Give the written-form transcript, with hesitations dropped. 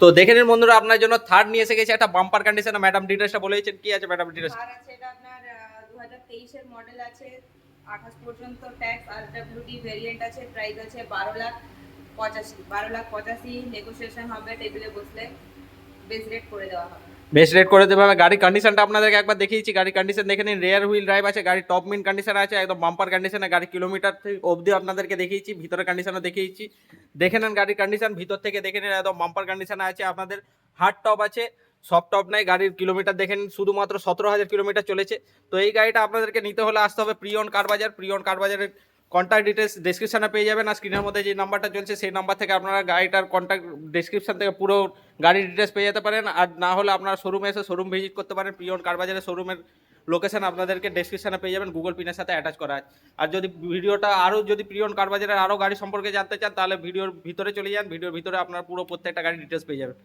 তো দেখে নিন বন্ধুরা, আপনার জন্য থার্ড নিয়ে এসে গেছে একটা বাম্পার কন্ডিশনে। ম্যাডাম ডিটেলসটা বলেছেন, কি আছে ম্যাডাম ডিটেলস? থার আছে, এটা আপনার 2023 এর মডেল আছে, 28 পর্যন্ত ট্যাক্স। আরডব্লিউডি ভেরিয়েন্ট আছে, প্রাইস আছে 12,85,12,85 নেগোসিয়েশন হবে টেবিলে বসলে, বেস রেট করে দেওয়া হবে। বেস্ট রেট করে দেবে। গাড়ির কন্ডিশনটা আপনাদেরকে একবার দেখিয়েছি, গাড়ির কন্ডিশন দেখে নিন। রেয়ার হুইল ড্রাইভ আছে, গাড়ি টপ মিন কন্ডিশন আছে, একদম বাম্পার কন্ডিশনে। গাড়ি কিলোমিটার অবধি আপনাদেরকে দেখিয়েছি, ভিতরের কন্ডিশনও দেখিয়েছি। দেখে নেন গাড়ির কন্ডিশন, ভিতর থেকে দেখে নিন, একদম বাম্পার কন্ডিশনে আছে। আপনাদের হার্ড টপ আছে, সফট টপ নাই। গাড়ির কিলোমিটার দেখেন, শুধুমাত্র 17,000 কিলোমিটার চলেছে। তো এই গাড়িটা আপনাদেরকে নিতে হলে আসতে হবে প্রিয়ন কার বাজার। প্রিয়ন কার বাজারের কন্ট্যাক্ট ডিটেলস ডেসক্রিপশনে পেয়ে যাবেন, আর স্ক্রিনের মধ্যে যে নাম্বারটা চলছে সেই নাম্বার থেকে আপনারা গাড়িটার কন্ট্যাক্ট ডেসক্রিপশন থেকে পুরো গাড়ির ডিটেলস পেয়ে যেতে পারেন। আর না হলে আপনারা শোরুমে এসে শোরুম ভিজিট করতে পারেন। প্রিয়ন কার বাজারের শোরুমের লোকেশন আপনাদেরকে ডেসক্রিপশনে পেয়ে যাবেন, গুগল পিনের সাথে অ্যাটাচ করা আছে। আর যদি ভিডিওটা আরও যদি প্রিয়ন কার বাজারের আরও গাড়ি সম্পর্কে জানতে চান, তাহলে ভিডিওর ভিতরে চলে যান। ভিডিওর ভিতরে আপনার পুরো প্রত্যেকটা গাড়ির ডিটেলস পেয়ে যাবেন।